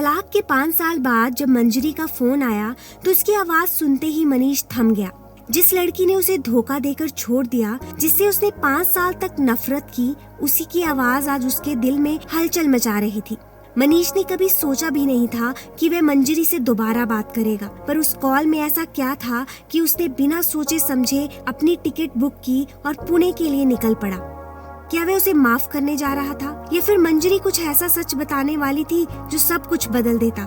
तलाक के 5 साल बाद जब मंजरी का फोन आया तो उसकी आवाज सुनते ही मनीष थम गया। जिस लड़की ने उसे धोखा देकर छोड़ दिया, जिससे उसने 5 साल तक नफरत की, उसी की आवाज आज उसके दिल में हलचल मचा रही थी। मनीष ने कभी सोचा भी नहीं था कि वह मंजरी से दोबारा बात करेगा, पर उस कॉल में ऐसा क्या था कि उसने बिना सोचे समझे अपनी टिकट बुक की और पुणे के लिए निकल पड़ा। क्या वह उसे माफ करने जा रहा था या फिर मंजरी कुछ ऐसा सच बताने वाली थी जो सब कुछ बदल देता?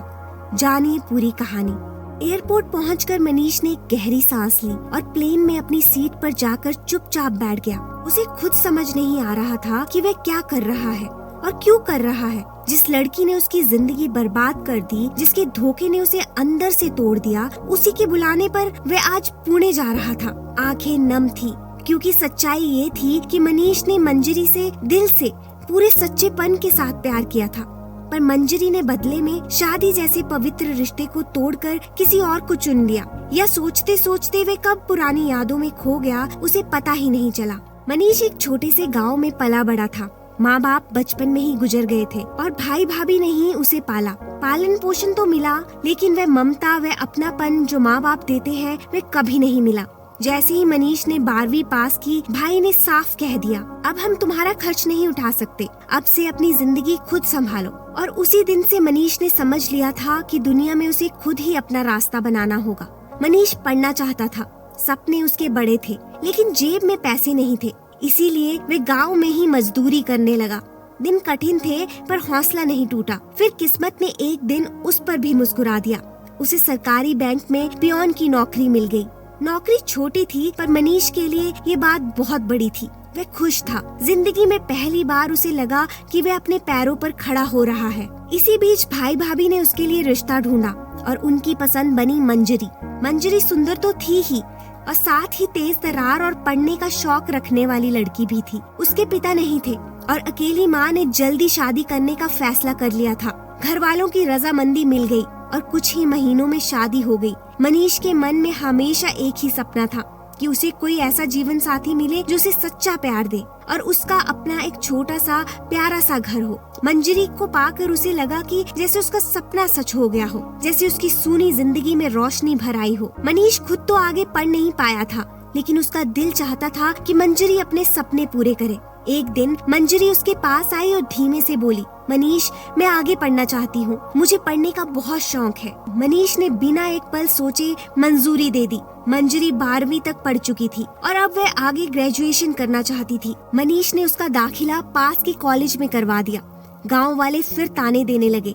जानिए पूरी कहानी। एयरपोर्ट पहुंचकर मनीष ने एक गहरी सांस ली और प्लेन में अपनी सीट पर जाकर चुपचाप बैठ गया। उसे खुद समझ नहीं आ रहा था कि वह क्या कर रहा है और क्यों कर रहा है। जिस लड़की ने उसकी जिंदगी बर्बाद कर दी, जिसके धोखे ने उसे अंदर से तोड़ दिया, उसी के बुलाने पर वह आज पुणे जा रहा था। आंखें नम थी क्योंकि सच्चाई ये थी कि मनीष ने मंजरी से दिल से पूरे सच्चेपन के साथ प्यार किया था, पर मंजरी ने बदले में शादी जैसे पवित्र रिश्ते को तोड़कर किसी और को चुन लिया। या सोचते सोचते वे कब पुरानी यादों में खो गया, उसे पता ही नहीं चला। मनीष एक छोटे से गांव में पला बड़ा था। माँ बाप बचपन में ही गुजर गए थे और भाई भाभी ने ही उसे पाला। पालन पोषण तो मिला, लेकिन वह ममता, वह अपनापन जो माँ बाप देते हैं, वह कभी नहीं मिला। जैसे ही मनीष ने 12वीं पास की, भाई ने साफ कह दिया, अब हम तुम्हारा खर्च नहीं उठा सकते, अब से अपनी जिंदगी खुद संभालो। और उसी दिन से मनीष ने समझ लिया था कि दुनिया में उसे खुद ही अपना रास्ता बनाना होगा। मनीष पढ़ना चाहता था, सपने उसके बड़े थे, लेकिन जेब में पैसे नहीं थे। इसीलिए वे गांव में ही मजदूरी करने लगा। दिन कठिन थे पर हौसला नहीं टूटा। फिर किस्मत ने एक दिन उस पर भी मुस्कुरा दिया। उसे सरकारी बैंक में पियोन की नौकरी मिल गई। नौकरी छोटी थी पर मनीष के लिए ये बात बहुत बड़ी थी। वह खुश था। जिंदगी में पहली बार उसे लगा कि वह अपने पैरों पर खड़ा हो रहा है। इसी बीच भाई भाभी ने उसके लिए रिश्ता ढूंढा और उनकी पसंद बनी मंजरी। मंजरी सुंदर तो थी ही और साथ ही तेज तर्रार और पढ़ने का शौक रखने वाली लड़की भी थी। उसके पिता नहीं थे और अकेली माँ ने जल्दी शादी करने का फैसला कर लिया था। घर वालों की रजामंदी मिल गई और कुछ ही महीनों में शादी हो गई। मनीष के मन में हमेशा एक ही सपना था कि उसे कोई ऐसा जीवन साथी मिले जो उसे सच्चा प्यार दे और उसका अपना एक छोटा सा प्यारा सा घर हो। मंजरी को पाकर उसे लगा कि जैसे उसका सपना सच हो गया हो, जैसे उसकी सूनी जिंदगी में रोशनी भर आई हो। मनीष खुद तो आगे पढ़ नहीं पाया था, लेकिन उसका दिल चाहता था कि मंजरी अपने सपने पूरे करे। एक दिन मंजरी उसके पास आई और धीमे से बोली, मनीष, मैं आगे पढ़ना चाहती हूँ, मुझे पढ़ने का बहुत शौक है। मनीष ने बिना एक पल सोचे मंजूरी दे दी। मंजरी 12वीं तक पढ़ चुकी थी और अब वह आगे ग्रेजुएशन करना चाहती थी। मनीष ने उसका दाखिला पास के कॉलेज में करवा दिया। गांव वाले फिर ताने देने लगे,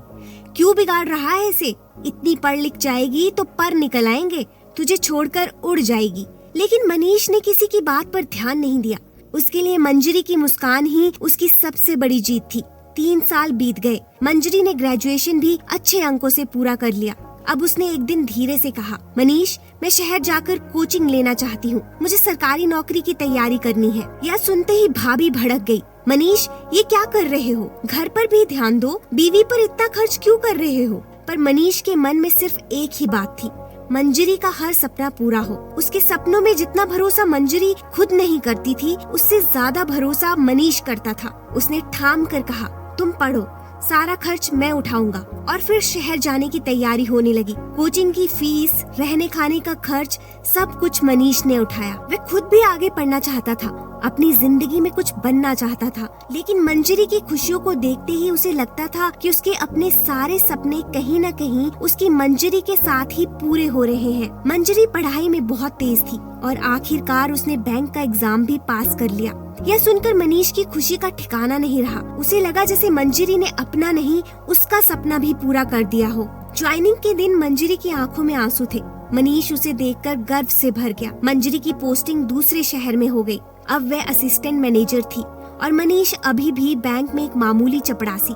क्यों बिगाड़ रहा है इसे, इतनी पढ़ लिख जाएगी तो पर निकल आएंगे, तुझे छोड़कर उड़ जाएगी। लेकिन मनीष ने किसी की बात पर ध्यान नहीं दिया। उसके लिए मंजरी की मुस्कान ही उसकी सबसे बड़ी जीत थी। 3 साल बीत गए। मंजरी ने ग्रेजुएशन भी अच्छे अंकों से पूरा कर लिया। अब उसने एक दिन धीरे से कहा, मनीष, मैं शहर जाकर कोचिंग लेना चाहती हूँ, मुझे सरकारी नौकरी की तैयारी करनी है। यह सुनते ही भाभी भड़क गई, मनीष, ये क्या कर रहे हो, घर पर भी ध्यान दो, बीवी पर इतना खर्च क्यों कर रहे हो। पर मनीष के मन में सिर्फ एक ही बात थी, मंजरी का हर सपना पूरा हो। उसके सपनों में जितना भरोसा मंजरी खुद नहीं करती थी, उससे ज्यादा भरोसा मनीष करता था। उसने ठाम कर कहा, तुम पढ़ो, सारा खर्च मैं उठाऊंगा। और फिर शहर जाने की तैयारी होने लगी। कोचिंग की फीस, रहने खाने का खर्च, सब कुछ मनीष ने उठाया। वह खुद भी आगे पढ़ना चाहता था, अपनी जिंदगी में कुछ बनना चाहता था। लेकिन मंजरी की खुशियों को देखते ही उसे लगता था कि उसके अपने सारे सपने कहीं न कहीं उसकी मंजरी के साथ ही पूरे हो रहे हैं। मंजरी पढ़ाई में बहुत तेज थी और आखिरकार उसने बैंक का एग्जाम भी पास कर लिया। यह सुनकर मनीष की खुशी का ठिकाना नहीं रहा। उसे लगा जैसे मंजरी ने अपना नहीं, उसका सपना भी पूरा कर दिया हो। ज्वाइनिंग के दिन मंजरी की आंखों में आंसू थे। मनीष उसे देखकर गर्व से भर गया। मंजरी की पोस्टिंग दूसरे शहर में हो गई। अब वह असिस्टेंट मैनेजर थी और मनीष अभी भी बैंक में एक मामूली चपरासी।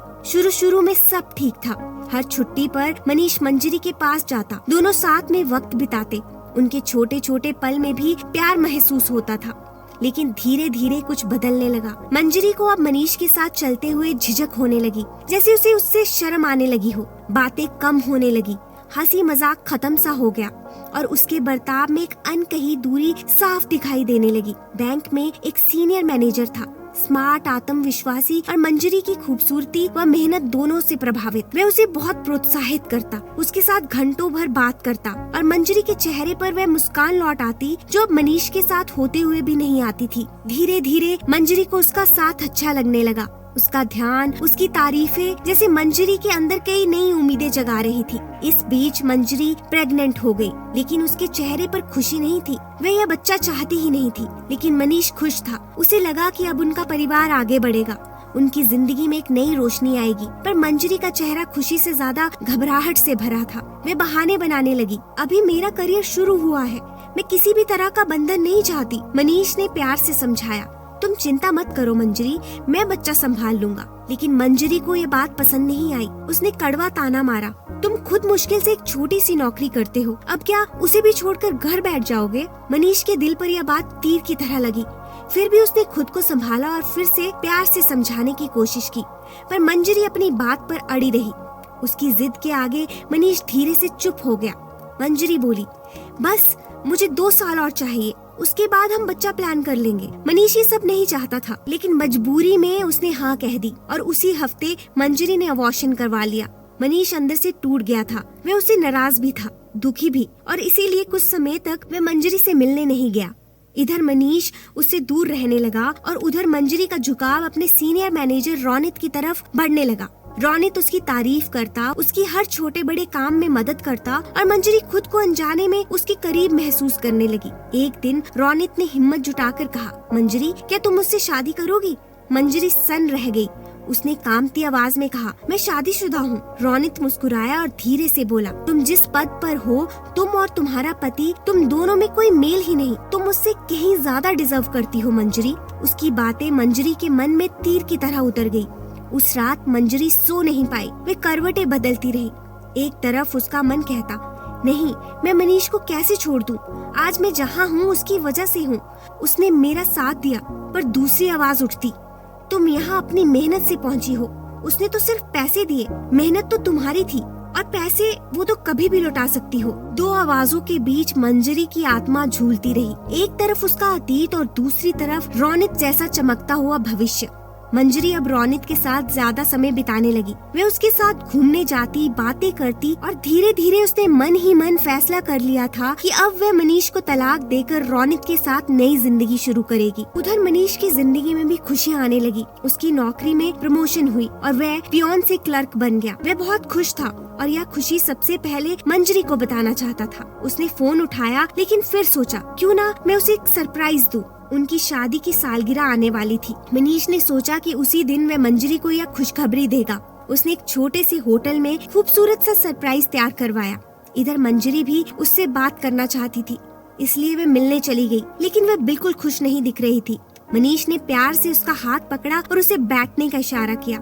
शुरू में सब ठीक था। हर छुट्टी पर मनीष मंजरी के पास जाता, दोनों साथ में वक्त बिताते। उनके छोटे छोटे पल में भी प्यार महसूस होता था। लेकिन धीरे धीरे कुछ बदलने लगा। मंजरी को अब मनीष के साथ चलते हुए झिझक होने लगी, जैसे उसे उससे शर्म आने लगी हो। बातें कम होने लगी, हंसी मजाक खत्म सा हो गया और उसके बर्ताव में एक अनकही दूरी साफ दिखाई देने लगी। बैंक में एक सीनियर मैनेजर था स्मार्ट, आत्मविश्वासी और मंजरी की खूबसूरती व मेहनत दोनों से प्रभावित। वह उसे बहुत प्रोत्साहित करता, उसके साथ घंटों भर बात करता और मंजरी के चेहरे पर वह मुस्कान लौट आती जो अब मनीष के साथ होते हुए भी नहीं आती थी। धीरे धीरे मंजरी को उसका साथ अच्छा लगने लगा। उसका ध्यान, उसकी तारीफें जैसे मंजरी के अंदर कई नई उम्मीदें जगा रही थी। इस बीच मंजरी प्रेग्नेंट हो गई, लेकिन उसके चेहरे पर खुशी नहीं थी। वह यह बच्चा चाहती ही नहीं थी, लेकिन मनीष खुश था। उसे लगा कि अब उनका परिवार आगे बढ़ेगा, उनकी जिंदगी में एक नई रोशनी आएगी। पर मंजरी का चेहरा खुशी से ज्यादा घबराहट से भरा था। वह बहाने बनाने लगी। अभी मेरा करियर शुरू हुआ है, मैं किसी भी तरह का बंधन नहीं चाहती। मनीष ने प्यार से समझाया, तुम चिंता मत करो मंजरी, मैं बच्चा संभाल लूंगा। लेकिन मंजरी को ये बात पसंद नहीं आई। उसने कड़वा ताना मारा, तुम खुद मुश्किल से एक छोटी सी नौकरी करते हो, अब क्या उसे भी छोड़कर घर बैठ जाओगे? मनीष के दिल पर यह बात तीर की तरह लगी। फिर भी उसने खुद को संभाला और फिर से प्यार से समझाने की कोशिश की, पर मंजरी अपनी बात पर अड़ी रही। उसकी जिद के आगे मनीष धीरे से चुप हो गया। मंजरी बोली, बस मुझे 2 साल और चाहिए, उसके बाद हम बच्चा प्लान कर लेंगे। मनीष ये सब नहीं चाहता था, लेकिन मजबूरी में उसने हाँ कह दी और उसी हफ्ते मंजरी ने अबॉर्शन करवा लिया। मनीष अंदर से टूट गया था। वह उससे नाराज भी था, दुखी भी, और इसीलिए कुछ समय तक वह मंजरी से मिलने नहीं गया। इधर मनीष उससे दूर रहने लगा और उधर मंजरी का झुकाव अपने सीनियर मैनेजर रोनित की तरफ बढ़ने लगा। रोनित उसकी तारीफ करता, उसकी हर छोटे बड़े काम में मदद करता और मंजरी खुद को अनजाने में उसके करीब महसूस करने लगी। एक दिन रोनित ने हिम्मत जुटाकर कहा, मंजरी क्या तुम मुझसे शादी करोगी? मंजरी सन्न रह गई। उसने कांपती आवाज में कहा, मैं शादीशुदा हूँ। रोनित मुस्कुराया और धीरे से बोला, तुम जिस पद पर हो, तुम और तुम्हारा पति, तुम दोनों में कोई मेल ही नहीं। तुम मुझसे कहीं ज्यादा डिजर्व करती हो मंजरी। उसकी बातें मंजरी के मन में तीर की तरह उतर गई। उस रात मंजरी सो नहीं पाई। वे करवटें बदलती रही। एक तरफ उसका मन कहता, नहीं, मैं मनीष को कैसे छोड़ दूं? आज मैं जहाँ हूँ उसकी वजह से हूँ, उसने मेरा साथ दिया। पर दूसरी आवाज उठती, तुम यहाँ अपनी मेहनत से पहुँची हो, उसने तो सिर्फ पैसे दिए, मेहनत तो तुम्हारी थी और पैसे वो तो कभी भी लौटा सकती हो। 2 आवाजों के बीच मंजरी की आत्मा झूलती रही। एक तरफ उसका अतीत और दूसरी तरफ रोनित जैसा चमकता हुआ भविष्य। मंजरी अब रोनित के साथ ज्यादा समय बिताने लगी। वे उसके साथ घूमने जाती, बातें करती और धीरे धीरे उसने मन ही मन फैसला कर लिया था कि अब वह मनीष को तलाक देकर रोनित के साथ नई जिंदगी शुरू करेगी। उधर मनीष की जिंदगी में भी खुशियाँ आने लगी। उसकी नौकरी में प्रमोशन हुई और वह पियोन से क्लर्क बन गया। वह बहुत खुश था और यह खुशी सबसे पहले मंजरी को बताना चाहता था। उसने फोन उठाया, लेकिन फिर सोचा, क्यों ना मैं उसे एक सरप्राइज दूं। उनकी शादी की सालगिरह आने वाली थी। मनीष ने सोचा कि उसी दिन वह मंजरी को यह खुशखबरी देगा। उसने एक छोटे से होटल में खूबसूरत सा सरप्राइज तैयार करवाया। इधर मंजरी भी उससे बात करना चाहती थी, इसलिए वह मिलने चली गई, लेकिन वह बिल्कुल खुश नहीं दिख रही थी। मनीष ने प्यार से उसका हाथ पकड़ा और उसे बैठने का इशारा किया,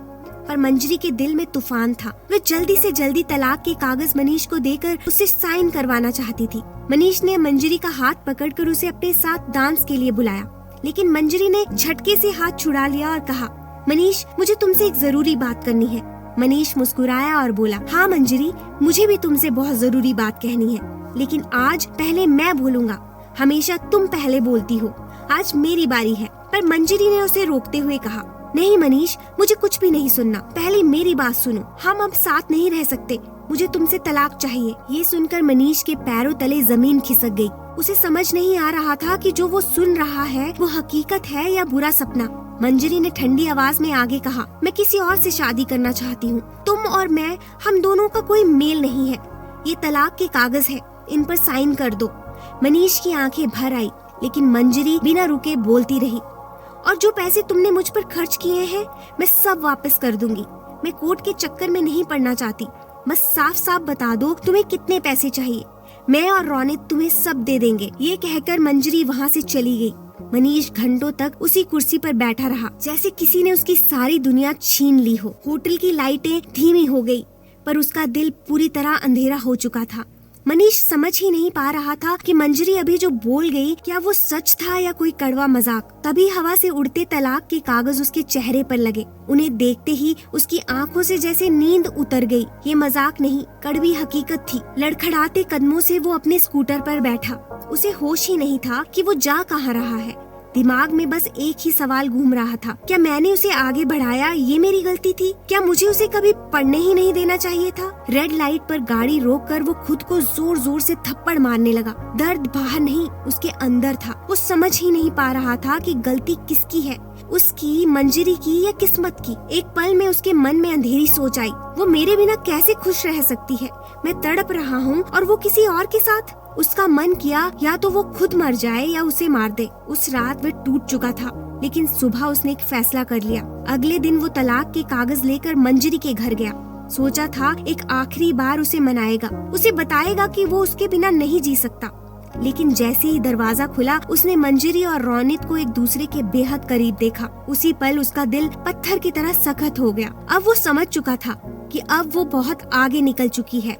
पर मंजरी के दिल में तूफान था। वह जल्दी से जल्दी तलाक के कागज मनीष को देकर उसे साइन करवाना चाहती थी। मनीष ने मंजरी का हाथ पकड़कर उसे अपने साथ डांस के लिए बुलाया, लेकिन मंजरी ने झटके से हाथ छुड़ा लिया और कहा, मनीष मुझे तुमसे एक जरूरी बात करनी है। मनीष मुस्कुराया और बोला, हाँ मंजरी, मुझे भी तुमसे बहुत जरूरी बात कहनी है, लेकिन आज पहले मैं बोलूँगा। हमेशा तुम पहले बोलती हो, आज मेरी बारी है। पर मंजरी ने उसे रोकते हुए कहा, नहीं मनीष, मुझे कुछ भी नहीं सुनना, पहले मेरी बात सुनो। हम अब साथ नहीं रह सकते, मुझे तुमसे तलाक चाहिए। ये सुनकर मनीष के पैरों तले जमीन खिसक गई। उसे समझ नहीं आ रहा था कि जो वो सुन रहा है वो हकीकत है या बुरा सपना। मंजरी ने ठंडी आवाज में आगे कहा, मैं किसी और से शादी करना चाहती हूँ। तुम और मैं, हम दोनों का कोई मेल नहीं है। ये तलाक के कागज है, इन पर साइन कर दो। मनीष की आंखें भर आई, लेकिन मंजरी बिना रुके बोलती रही, और जो पैसे तुमने मुझ पर खर्च किए हैं मैं सब वापस कर दूंगी। मैं कोर्ट के चक्कर में नहीं पड़ना चाहती, बस साफ साफ बता दो तुम्हें कितने पैसे चाहिए, मैं और रोनित तुम्हें सब दे देंगे। ये कहकर मंजरी वहाँ से चली गई। मनीष घंटों तक उसी कुर्सी पर बैठा रहा, जैसे किसी ने उसकी सारी दुनिया छीन ली हो। होटल की लाइटें धीमी हो गई, पर उसका दिल पूरी तरह अंधेरा हो चुका था। मनीष समझ ही नहीं पा रहा था कि मंजरी अभी जो बोल गई, क्या वो सच था या कोई कड़वा मजाक। तभी हवा से उड़ते तलाक के कागज उसके चेहरे पर लगे। उन्हें देखते ही उसकी आंखों से जैसे नींद उतर गई। ये मजाक नहीं, कड़वी हकीकत थी। लड़खड़ाते कदमों से वो अपने स्कूटर पर बैठा। उसे होश ही नहीं था कि वो जा कहाँ रहा है। दिमाग में बस एक ही सवाल घूम रहा था, क्या मैंने उसे आगे बढ़ाया, ये मेरी गलती थी? क्या मुझे उसे कभी पढ़ने ही नहीं देना चाहिए था? रेड लाइट पर गाड़ी रोककर वो खुद को जोर जोर से थप्पड़ मारने लगा। दर्द बाहर नहीं, उसके अंदर था। वो समझ ही नहीं पा रहा था कि गलती किसकी है, उसकी, मंजरी की या किस्मत की। एक पल में उसके मन में अंधेरी सोच आई, वो मेरे बिना कैसे खुश रह सकती है? मैं तड़प रहा हूँ और वो किसी और के साथ। उसका मन किया या तो वो खुद मर जाए या उसे मार दे। उस रात वह टूट चुका था, लेकिन सुबह उसने एक फैसला कर लिया। अगले दिन वो तलाक के कागज लेकर मंजरी के घर गया। सोचा था एक आखिरी बार उसे मनाएगा, उसे बताएगा कि वो उसके बिना नहीं जी सकता। लेकिन जैसे ही दरवाजा खुला, उसने मंजरी और रौनित को एक दूसरे के बेहद करीब देखा। उसी पल उसका दिल पत्थर की तरह सख्त हो गया। अब वो समझ चुका था कि अब वो बहुत आगे निकल चुकी है।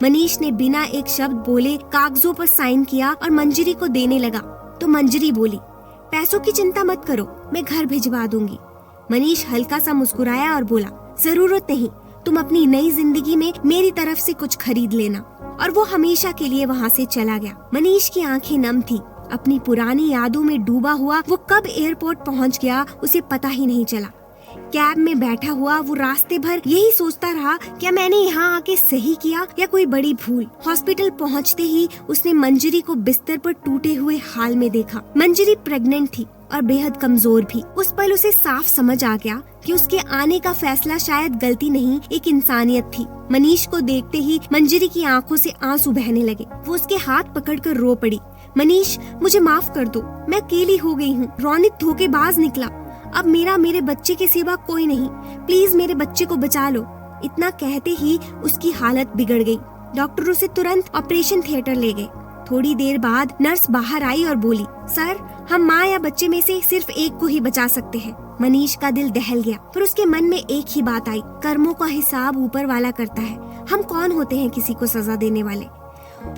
मनीष ने बिना एक शब्द बोले कागजों पर साइन किया और मंजरी को देने लगा। तो मंजरी बोली, पैसों की चिंता मत करो, मैं घर भिजवा दूंगी। मनीष हल्का सा मुस्कुराया और बोला, जरूरत नहीं, तुम अपनी नई जिंदगी में मेरी तरफ से कुछ खरीद लेना। और वो हमेशा के लिए वहाँ से चला गया। मनीष की आंखें नम थी। अपनी पुरानी यादों में डूबा हुआ वो कब एयरपोर्ट पहुँच गया उसे पता ही नहीं चला। कैब में बैठा हुआ वो रास्ते भर यही सोचता रहा, क्या मैंने यहाँ आके सही किया या कोई बड़ी भूल। हॉस्पिटल पहुँचते ही उसने मंजरी को बिस्तर पर टूटे हुए हाल में देखा। मंजरी प्रेग्नेंट थी और बेहद कमजोर भी। उस पल उसे साफ समझ आ गया कि उसके आने का फैसला शायद गलती नहीं, एक इंसानियत थी। मनीष को देखते ही मंजरी की आंखों से आंसू बहने लगे। वो उसके हाथ पकड़कर रो पड़ी। मनीष, मुझे माफ कर दो, मैं अकेली हो गई हूँ। रौनित धोखेबाज निकला। अब मेरे बच्चे के सिवा कोई नहीं। प्लीज मेरे बच्चे को बचा लो। इतना कहते ही उसकी हालत बिगड़ गई। डॉक्टर उसे तुरंत ऑपरेशन थिएटर ले गए। थोड़ी देर बाद नर्स बाहर आई और बोली, सर, हम माँ या बच्चे में से सिर्फ एक को ही बचा सकते हैं। मनीष का दिल दहल गया, पर उसके मन में एक ही बात आई, कर्मों का हिसाब ऊपर वाला करता है। हम कौन होते हैं किसी को सजा देने वाले।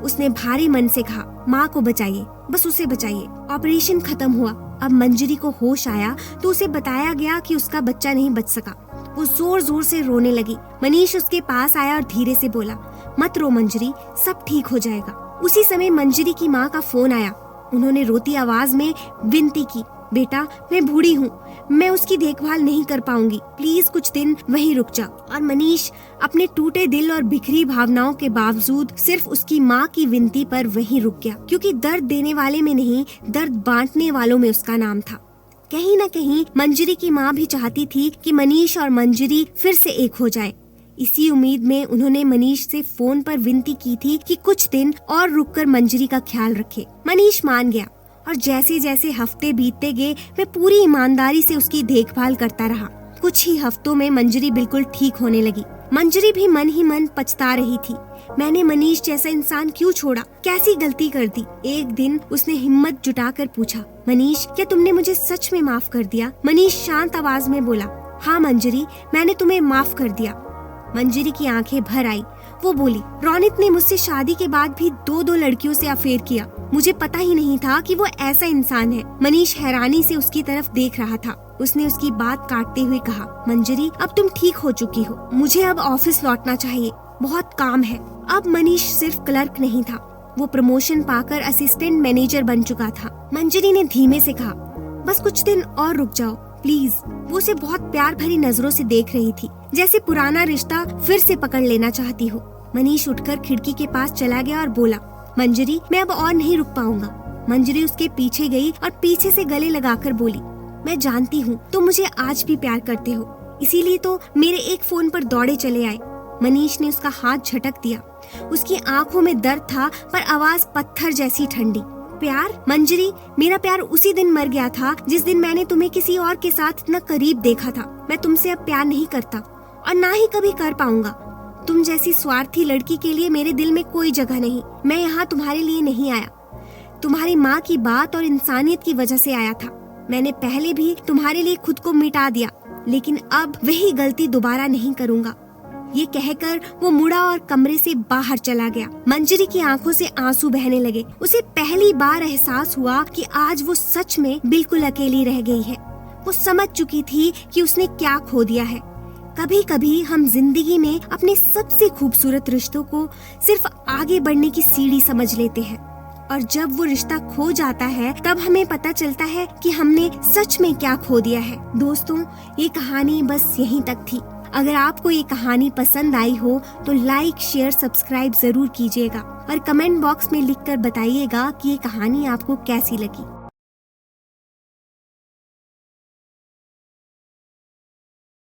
उसने भारी मन से कहा, माँ को बचाइए, बस उसे बचाइए। ऑपरेशन खत्म हुआ। अब मंजरी को होश आया तो उसे बताया गया कि उसका बच्चा नहीं बच सका। वो जोर जोर से रोने लगी। मनीष उसके पास आया और धीरे से बोला, मत रो मंजरी, सब ठीक हो जाएगा। उसी समय मंजरी की माँ का फोन आया। उन्होंने रोती आवाज में विनती की, बेटा, मैं बूढ़ी हूँ, मैं उसकी देखभाल नहीं कर पाऊंगी, प्लीज कुछ दिन वहीं रुक जा। और मनीष अपने टूटे दिल और बिखरी भावनाओं के बावजूद सिर्फ उसकी माँ की विनती पर वहीं रुक गया, क्योंकि दर्द देने वाले में नहीं, दर्द बांटने वालों में उसका नाम था। कहीं न कहीं मंजरी की माँ भी चाहती थी कि मनीष और मंजरी फिर से एक हो जाए। इसी उम्मीद में उन्होंने मनीष से फोन पर विनती की थी कि कुछ दिन और रुककर मंजरी का ख्याल रखे। मनीष मान गया और जैसे जैसे हफ्ते बीतते गए मैं पूरी ईमानदारी से उसकी देखभाल करता रहा। कुछ ही हफ्तों में मंजरी बिल्कुल ठीक होने लगी। मंजरी भी मन ही मन पछता रही थी, मैंने मनीष जैसा इंसान क्यों छोड़ा, कैसी गलती कर दी। एक दिन उसने हिम्मत जुटाकर पूछा, मनीष, क्या तुमने मुझे सच में माफ कर दिया? मनीष शांत आवाज में बोला, हाँ मंजरी, मैंने तुम्हें माफ कर दिया। मंजरी की आंखें भर आई। वो बोली, रौनित ने मुझसे शादी के बाद भी दो लड़कियों से अफेयर किया। मुझे पता ही नहीं था कि वो ऐसा इंसान है। मनीष हैरानी से उसकी तरफ देख रहा था। उसने उसकी बात काटते हुए कहा, मंजरी, अब तुम ठीक हो चुकी हो, मुझे अब ऑफिस लौटना चाहिए, बहुत काम है। अब मनीष सिर्फ क्लर्क नहीं था, वो प्रमोशन पाकर असिस्टेंट मैनेजर बन चुका था। मंजरी ने धीमे से कहा, बस कुछ दिन और रुक जाओ प्लीज। वो उसे बहुत प्यार भरी नजरों से देख रही थी, जैसे पुराना रिश्ता फिर से पकड़ लेना चाहती हो। मनीष उठकर खिड़की के पास चला गया और बोला, मंजरी, मैं अब और नहीं रुक पाऊंगा। मंजरी उसके पीछे गई और पीछे से गले लगाकर बोली, मैं जानती हूँ तुम मुझे आज भी प्यार करते हो, इसीलिए तो मेरे एक फोन पर दौड़े चले आए। मनीष ने उसका हाथ झटक दिया। उसकी आंखों में दर्द था, पर आवाज पत्थर जैसी ठंडी। प्यार? मंजरी, मेरा प्यार उसी दिन मर गया था जिस दिन मैंने तुम्हें किसी और के साथ इतना करीब देखा था। मैं तुमसे अब प्यार नहीं करता और ना ही कभी कर पाऊंगा। तुम जैसी स्वार्थी लड़की के लिए मेरे दिल में कोई जगह नहीं। मैं यहाँ तुम्हारे लिए नहीं आया, तुम्हारी माँ की बात और इंसानियत की वजह से आया था। मैंने पहले भी तुम्हारे लिए खुद को मिटा दिया, लेकिन अब वही गलती दोबारा नहीं करूँगा। ये कहकर वो मुड़ा और कमरे से बाहर चला गया। मंजरी की आंखों से आंसू बहने लगे। उसे पहली बार एहसास हुआ कि आज वो सच में बिल्कुल अकेली रह गई है। वो समझ चुकी थी कि उसने क्या खो दिया है। कभी कभी हम जिंदगी में अपने सबसे खूबसूरत रिश्तों को सिर्फ आगे बढ़ने की सीढ़ी समझ लेते हैं, और जब वो रिश्ता खो जाता है तब हमें पता चलता है कि हमने सच में क्या खो दिया है। दोस्तों, ये कहानी बस यहीं तक थी। अगर आपको ये कहानी पसंद आई हो तो लाइक, शेयर, सब्सक्राइब जरूर कीजिएगा और कमेंट बॉक्स में लिखकर बताइएगा कि ये कहानी आपको कैसी लगी।